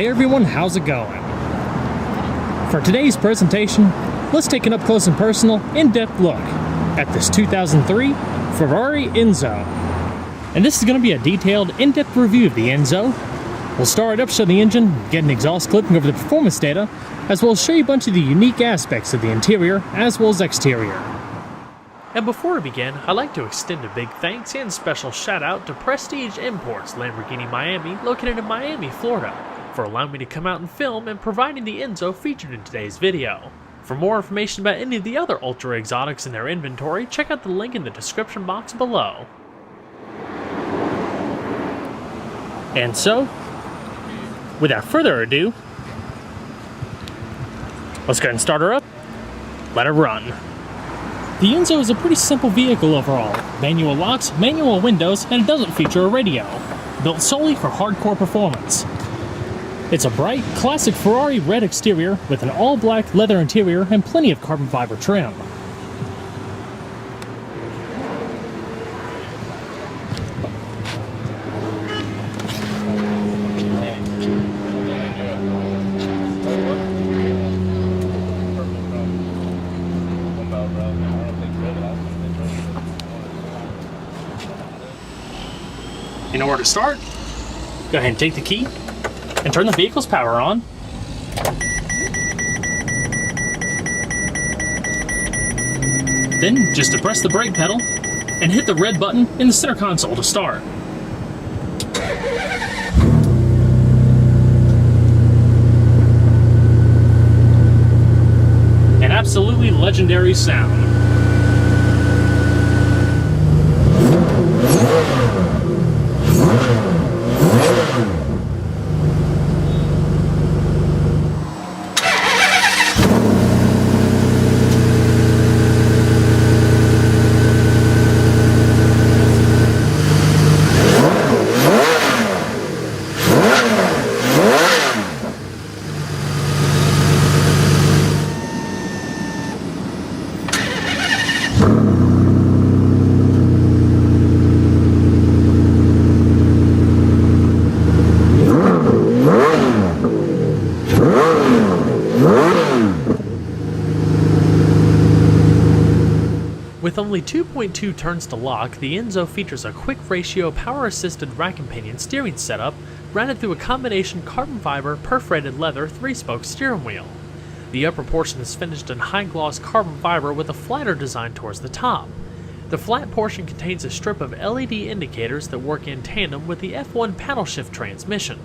Hey everyone, how's it going? For today's presentation, let's take an up-close and personal, in-depth look at this 2003 Ferrari Enzo. And this is going to be a detailed, in-depth review of the Enzo. We'll start up, show the engine, get an exhaust clip, and go over the performance data, as well as show you a bunch of the unique aspects of the interior as well as exterior. And before we begin, I'd like to extend a big thanks and special shout out to Prestige Imports Lamborghini Miami, located in Miami, Florida, for allowing me to come out and film and providing the Enzo featured in today's video. For more information about any of the other ultra exotics in their inventory, check out the link in the description box below. And so, without further ado, let's go ahead and start her up, let her run. The Enzo is a pretty simple vehicle overall. Manual locks, manual windows, and it doesn't feature a radio. Built solely for hardcore performance. It's a bright, classic Ferrari red exterior with an all-black leather interior and plenty of carbon fiber trim. In order to start, go ahead and take the key and turn the vehicle's power on. Then just depress the brake pedal and hit the red button in the center console to start. An absolutely legendary sound. With only 2.2 turns to lock, the Enzo features a quick ratio power-assisted rack and pinion steering setup routed through a combination carbon fiber perforated leather 3-spoke steering wheel. The upper portion is finished in high-gloss carbon fiber with a flatter design towards the top. The flat portion contains a strip of LED indicators that work in tandem with the F1 paddle shift transmission.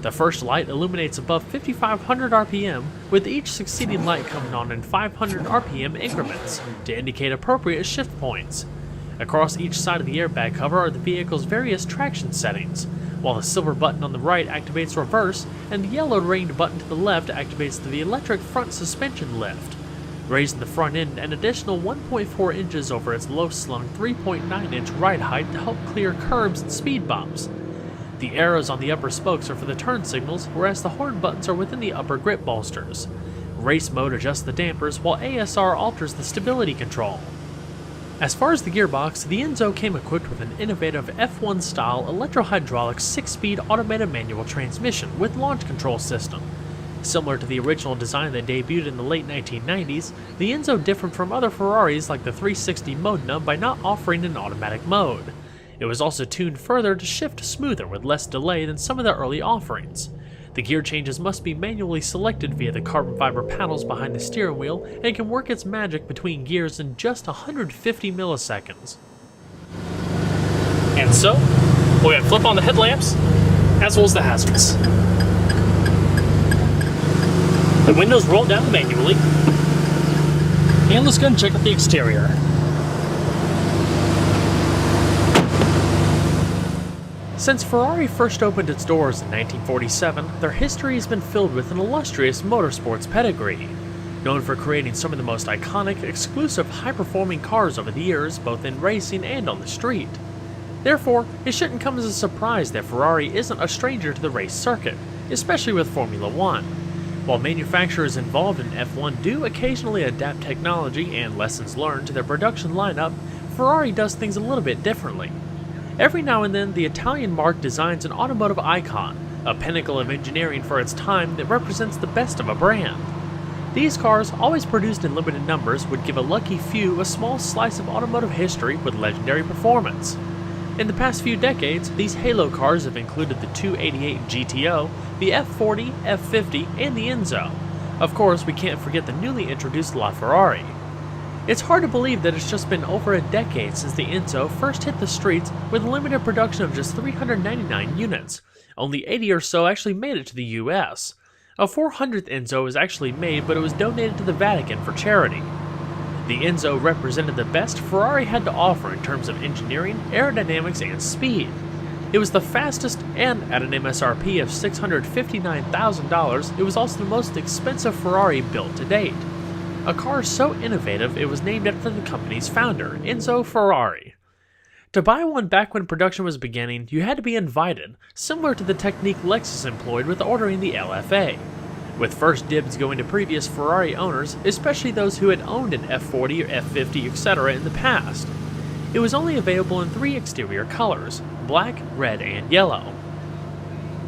The first light illuminates above 5,500 RPM, with each succeeding light coming on in 500 RPM increments to indicate appropriate shift points. Across each side of the airbag cover are the vehicle's various traction settings, while the silver button on the right activates reverse and the yellow ringed button to the left activates the electric front suspension lift, raising the front end an additional 1.4 inches over its low-slung 3.9-inch ride height to help clear curbs and speed bumps. The arrows on the upper spokes are for the turn signals, whereas the horn buttons are within the upper grip bolsters. Race mode adjusts the dampers, while ASR alters the stability control. As far as the gearbox, the Enzo came equipped with an innovative F1-style electro-hydraulic 6-speed automated manual transmission with launch control system. Similar to the original design that debuted in the late 1990s, the Enzo differed from other Ferraris like the 360 Modena by not offering an automatic mode. It was also tuned further to shift smoother with less delay than some of the early offerings. The gear changes must be manually selected via the carbon fiber paddles behind the steering wheel and can work its magic between gears in just 150 milliseconds. And so, we're going to flip on the headlamps as well as the hazards. The windows roll down manually, and let's go and check out the exterior. Since Ferrari first opened its doors in 1947, their history has been filled with an illustrious motorsports pedigree. Known for creating some of the most iconic, exclusive, high-performing cars over the years, both in racing and on the street. Therefore, it shouldn't come as a surprise that Ferrari isn't a stranger to the race circuit, especially with Formula One. While manufacturers involved in F1 do occasionally adapt technology and lessons learned to their production lineup, Ferrari does things a little bit differently. Every now and then, the Italian marque designs an automotive icon, a pinnacle of engineering for its time that represents the best of a brand. These cars, always produced in limited numbers, would give a lucky few a small slice of automotive history with legendary performance. In the past few decades, these halo cars have included the 288 GTO, the F40, F50, and the Enzo. Of course, we can't forget the newly introduced LaFerrari. It's hard to believe that it's just been over a decade since the Enzo first hit the streets with a limited production of just 399 units. Only 80 or so actually made it to the US. A 400th Enzo was actually made, but it was donated to the Vatican for charity. The Enzo represented the best Ferrari had to offer in terms of engineering, aerodynamics, and speed. It was the fastest, and at an MSRP of $659,000, it was also the most expensive Ferrari built to date. A car so innovative it was named after the company's founder, Enzo Ferrari. To buy one back when production was beginning, you had to be invited, similar to the technique Lexus employed with ordering the LFA, with first dibs going to previous Ferrari owners, especially those who had owned an F40 or F50, etc. in the past. It was only available in 3 exterior colors: black, red, and yellow.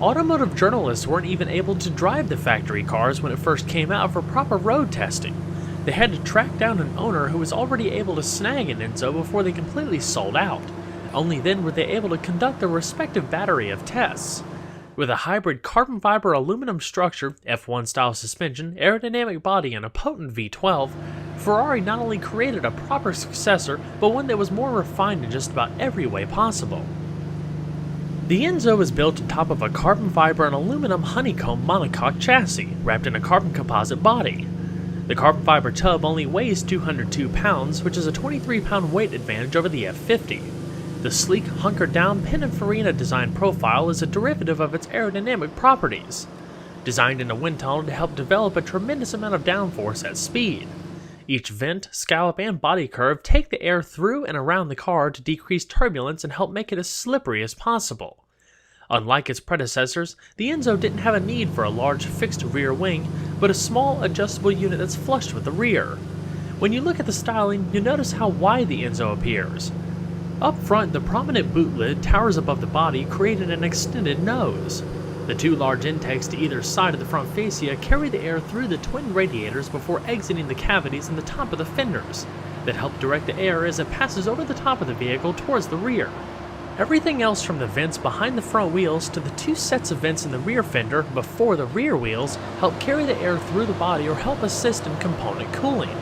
Automotive journalists weren't even able to drive the factory cars when it first came out for proper road testing. They had to track down an owner who was already able to snag an Enzo before they completely sold out. Only then were they able to conduct their respective battery of tests. With a hybrid carbon fiber aluminum structure, F1 style suspension, aerodynamic body, and a potent V12, Ferrari not only created a proper successor, but one that was more refined in just about every way possible. The Enzo was built on top of a carbon fiber and aluminum honeycomb monocoque chassis, wrapped in a carbon composite body. The carbon fiber tub only weighs 202 pounds, which is a 23-pound weight advantage over the F50. The sleek, hunkered-down Pininfarina design profile is a derivative of its aerodynamic properties, designed in a wind tunnel to help develop a tremendous amount of downforce at speed. Each vent, scallop, and body curve take the air through and around the car to decrease turbulence and help make it as slippery as possible. Unlike its predecessors, the Enzo didn't have a need for a large fixed rear wing, but a small adjustable unit that's flush with the rear. When you look at the styling, you'll notice how wide the Enzo appears. Up front, the prominent boot lid towers above the body, creating an extended nose. The 2 large intakes to either side of the front fascia carry the air through the twin radiators before exiting the cavities in the top of the fenders that help direct the air as it passes over the top of the vehicle towards the rear. Everything else from the vents behind the front wheels to the 2 sets of vents in the rear fender before the rear wheels help carry the air through the body or help assist in component cooling.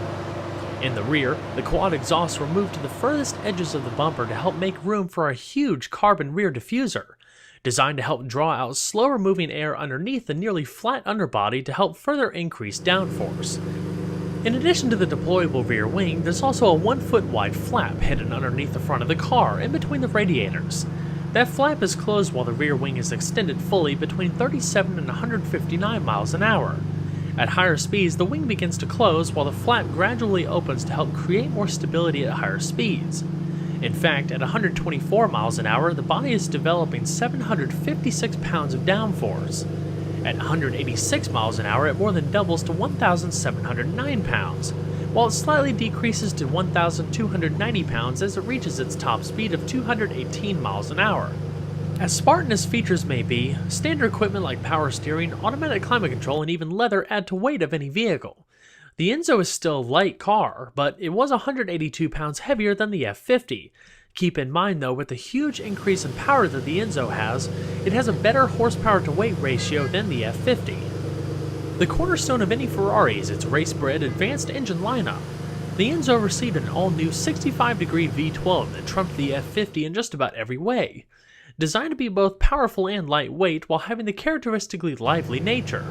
In the rear, the quad exhausts were moved to the furthest edges of the bumper to help make room for a huge carbon rear diffuser, designed to help draw out slower moving air underneath the nearly flat underbody to help further increase downforce. In addition to the deployable rear wing, there's also a 1-foot wide flap hidden underneath the front of the car in between the radiators. That flap is closed while the rear wing is extended fully between 37 and 159 miles an hour. At higher speeds, the wing begins to close while the flap gradually opens to help create more stability at higher speeds. In fact, at 124 miles an hour, the body is developing 756 pounds of downforce. At 186 miles an hour, it more than doubles to 1,709 pounds, while it slightly decreases to 1,290 pounds as it reaches its top speed of 218 miles an hour. As Spartan as features may be, standard equipment like power steering, automatic climate control, and even leather add to weight of any vehicle. The Enzo is still a light car, but it was 182 pounds heavier than the F50. Keep in mind though, with the huge increase in power that the Enzo has, it has a better horsepower to weight ratio than the F50. The cornerstone of any Ferrari is its race-bred advanced engine lineup. The Enzo received an all-new 65-degree V12 that trumped the F50 in just about every way, designed to be both powerful and lightweight while having the characteristically lively nature.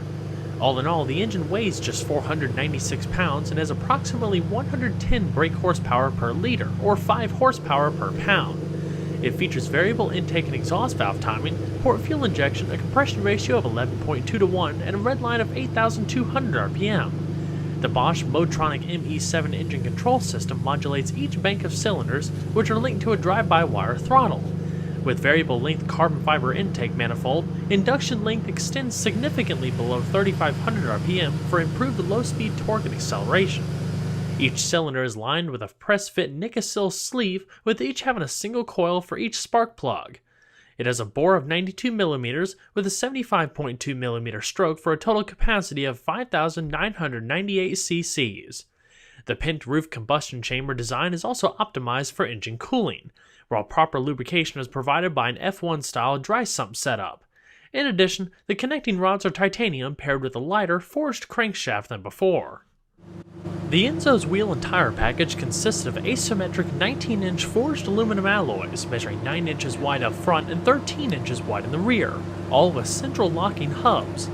All in all, the engine weighs just 496 pounds and has approximately 110 brake horsepower per liter, or 5 horsepower per pound. It features variable intake and exhaust valve timing, port fuel injection, a compression ratio of 11.2 to 1, and a red line of 8,200 RPM. The Bosch Motronic ME7 engine control system modulates each bank of cylinders, which are linked to a drive-by-wire throttle. With variable length carbon fiber intake manifold, induction length extends significantly below 3,500 RPM for improved low-speed torque and acceleration. Each cylinder is lined with a press-fit Nicosil sleeve, with each having a single coil for each spark plug. It has a bore of 92mm with a 75.2mm stroke for a total capacity of 5,998 cc's. The pent roof combustion chamber design is also optimized for engine cooling, while proper lubrication is provided by an F1 style dry sump setup. In addition, the connecting rods are titanium paired with a lighter forged crankshaft than before. The Enzo's wheel and tire package consists of asymmetric 19-inch forged aluminum alloys measuring 9 inches wide up front and 13 inches wide in the rear, all with central locking hubs.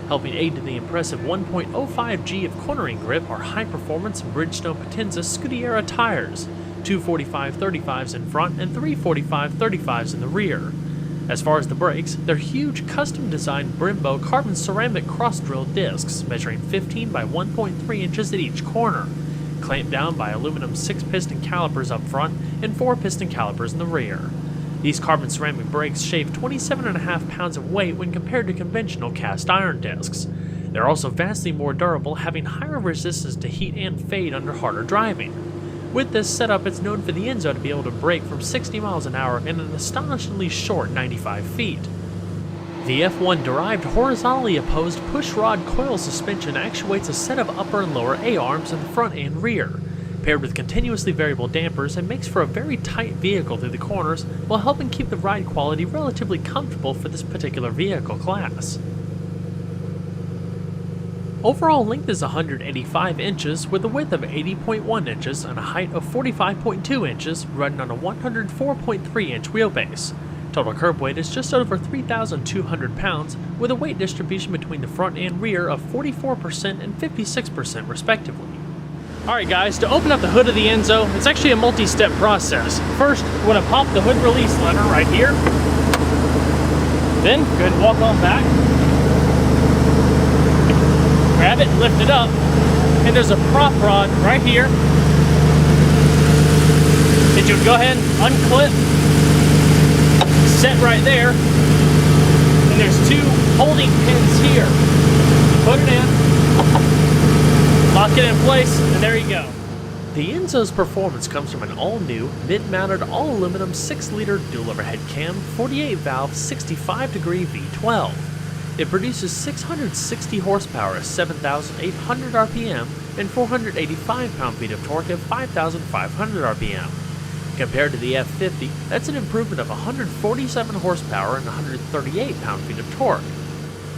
Helping aid to the impressive 1.05 G of cornering grip are high-performance Bridgestone Potenza Scuderia tires, two 45-35s in front and three 45-35s in the rear. As far as the brakes, they're huge custom-designed Brembo carbon ceramic cross-drilled discs measuring 15 by 1.3 inches at each corner, clamped down by aluminum 6-piston calipers up front and 4-piston calipers in the rear. These carbon ceramic brakes shave 27.5 pounds of weight when compared to conventional cast iron discs. They're also vastly more durable, having higher resistance to heat and fade under harder driving. With this setup, it's known for the Enzo to be able to brake from 60 miles an hour in an astonishingly short 95 feet. The F1-derived horizontally opposed pushrod coil suspension actuates a set of upper and lower A-arms in the front and rear, paired with continuously variable dampers, and makes for a very tight vehicle through the corners while helping keep the ride quality relatively comfortable for this particular vehicle class. Overall length is 185 inches with a width of 80.1 inches and a height of 45.2 inches, running on a 104.3 inch wheelbase. Total curb weight is just over 3,200 pounds, with a weight distribution between the front and rear of 44% and 56% respectively. Alright guys, to open up the hood of the Enzo, it's actually a multi-step process. First, we're going to pop the hood release lever right here. Then, go ahead and walk on back. Grab it, lift it up, and there's a prop rod right here that you would go ahead and unclip, set right there, and there's two holding pins here. Put it in, lock it in place, and there you go. The Enzo's performance comes from an all-new, mid-mounted all-aluminum 6-liter dual overhead cam 48-valve 65-degree V12. It produces 660 horsepower at 7,800 RPM and 485 pound-feet of torque at 5,500 RPM. Compared to the F50, that's an improvement of 147 horsepower and 138 pound-feet of torque.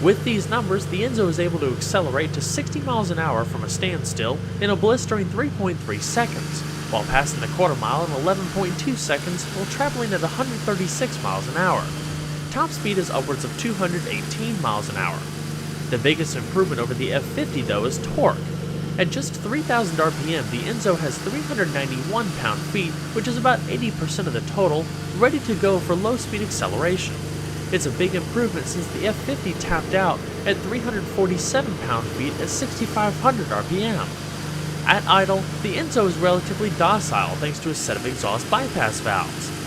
With these numbers, the Enzo is able to accelerate to 60 miles an hour from a standstill in a blistering 3.3 seconds, while passing the quarter mile in 11.2 seconds while traveling at 136 miles an hour. Top speed is upwards of 218 miles an hour. The biggest improvement over the F50 though is torque. At just 3,000 RPM, the Enzo has 391 pound-feet, which is about 80% of the total, ready to go for low-speed acceleration. It's a big improvement since the F50 tapped out at 347 pound-feet at 6,500 RPM. At idle, the Enzo is relatively docile thanks to a set of exhaust bypass valves.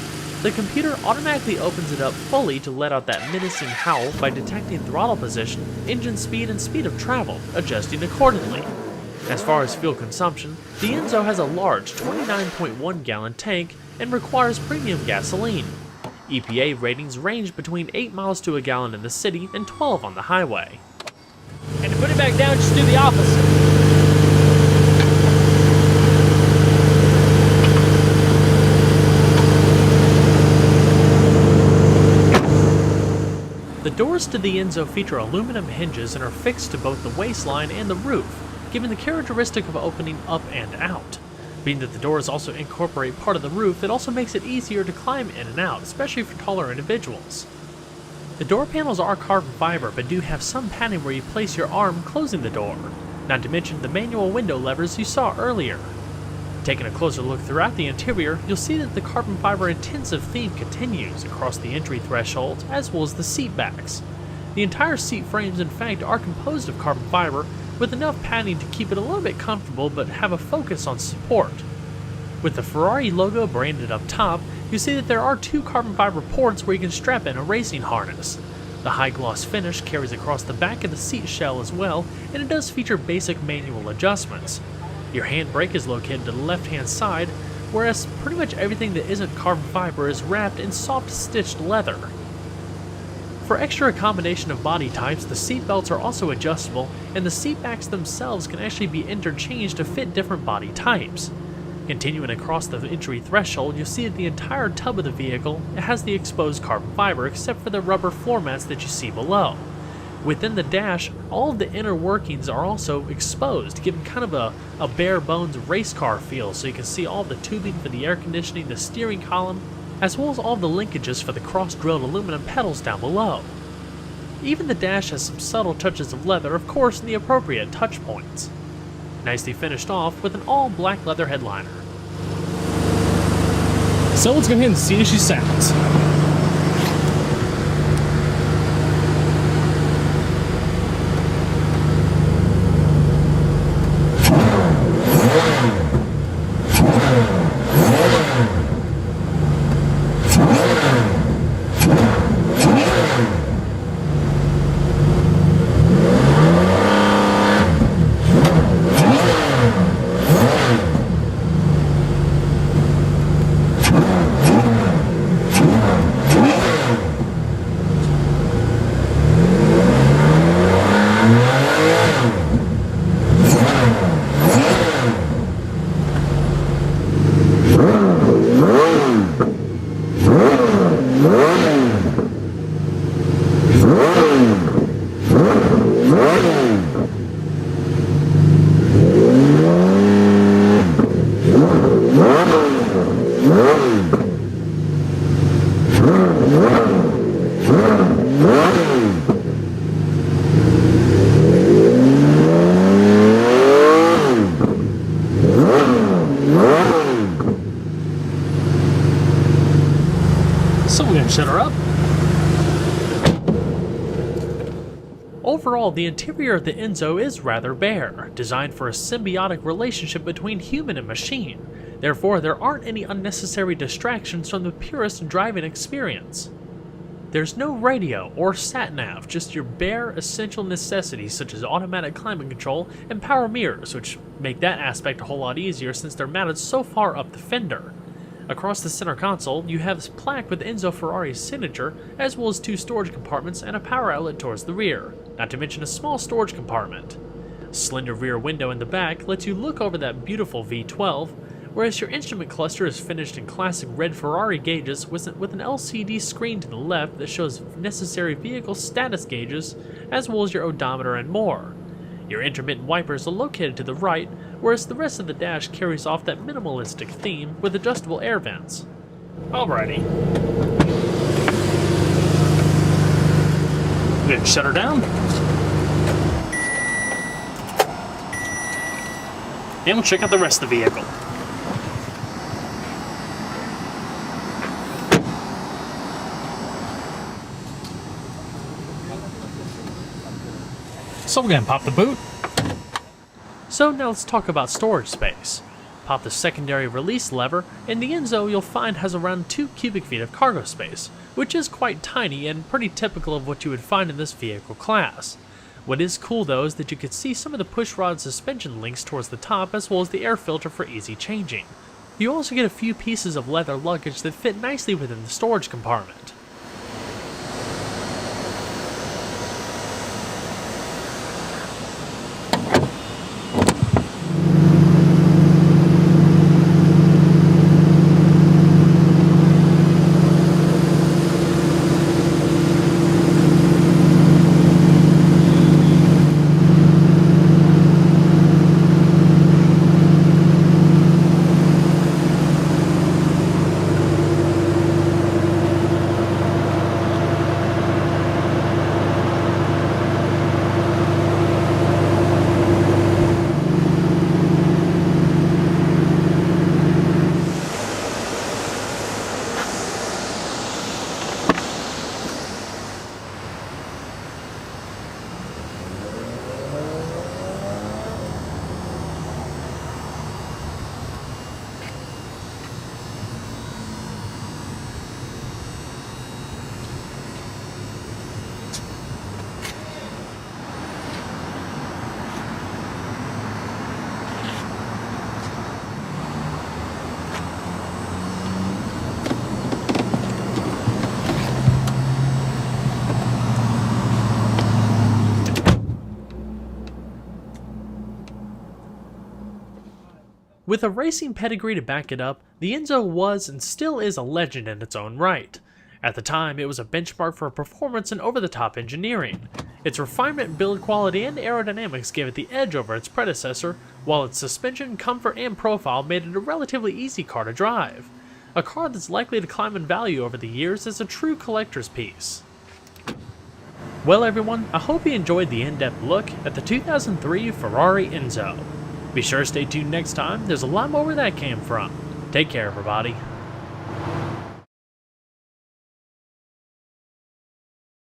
The computer automatically opens it up fully to let out that menacing howl by detecting throttle position, engine speed, and speed of travel, adjusting accordingly. As far as fuel consumption, the Enzo has a large 29.1 gallon tank and requires premium gasoline. EPA ratings range between 8 miles to a gallon in the city and 12 on the highway. And to put it back down, just do the opposite. The doors to the Enzo feature aluminum hinges and are fixed to both the waistline and the roof, giving the characteristic of opening up and out. Being that the doors also incorporate part of the roof, it also makes it easier to climb in and out, especially for taller individuals. The door panels are carbon fiber, but do have some padding where you place your arm closing the door, not to mention the manual window levers you saw earlier. Taking a closer look throughout the interior, you'll see that the carbon fiber intensive theme continues across the entry thresholds as well as the seat backs. The entire seat frames in fact are composed of carbon fiber, with enough padding to keep it a little bit comfortable but have a focus on support. With the Ferrari logo branded up top, you see that there are two carbon fiber ports where you can strap in a racing harness. The high gloss finish carries across the back of the seat shell as well, and it does feature basic manual adjustments. Your handbrake is located to the left hand side, whereas pretty much everything that isn't carbon fiber is wrapped in soft stitched leather. For extra accommodation of body types, the seat belts are also adjustable, and the seat backs themselves can actually be interchanged to fit different body types. Continuing across the entry threshold, you'll see that the entire tub of the vehicle has the exposed carbon fiber except for the rubber floor mats that you see below. Within the dash, all of the inner workings are also exposed, giving kind of a bare bones race car feel, so you can see all the tubing for the air conditioning, the steering column, as well as all the linkages for the cross-drilled aluminum pedals down below. Even the dash has some subtle touches of leather, of course, in the appropriate touch points. Nicely finished off with an all-black leather headliner. So let's go ahead and see how she sounds. So we're going to shut her up. Overall, the interior of the Enzo is rather bare, designed for a symbiotic relationship between human and machine. Therefore, there aren't any unnecessary distractions from the purest driving experience. There's no radio or sat-nav, just your bare essential necessities such as automatic climate control and power mirrors, which make that aspect a whole lot easier since they're mounted so far up the fender. Across the center console, you have a plaque with Enzo Ferrari's signature, as well as 2 storage compartments and a power outlet towards the rear, not to mention a small storage compartment. A slender rear window in the back lets you look over that beautiful V12, whereas your instrument cluster is finished in classic red Ferrari gauges with an LCD screen to the left that shows necessary vehicle status gauges, as well as your odometer and more. Your intermittent wipers are located to the right, whereas the rest of the dash carries off that minimalistic theme with adjustable air vents. Alrighty. Then shut her down. And we'll check out the rest of the vehicle. So we're going to pop the boot. So now let's talk about storage space. Pop the secondary release lever, and the Enzo you'll find has around 2 cubic feet of cargo space, which is quite tiny and pretty typical of what you would find in this vehicle class. What is cool though is that you can see some of the pushrod suspension links towards the top as well as the air filter for easy changing. You also get a few pieces of leather luggage that fit nicely within the storage compartment. With a racing pedigree to back it up, the Enzo was and still is a legend in its own right. At the time, it was a benchmark for performance and over-the-top engineering. Its refinement, build quality, and aerodynamics gave it the edge over its predecessor, while its suspension, comfort, and profile made it a relatively easy car to drive. A car that's likely to climb in value over the years as a true collector's piece. Well everyone, I hope you enjoyed the in-depth look at the 2003 Ferrari Enzo. Be sure to stay tuned next time, there's a lot more where that came from. Take care everybody.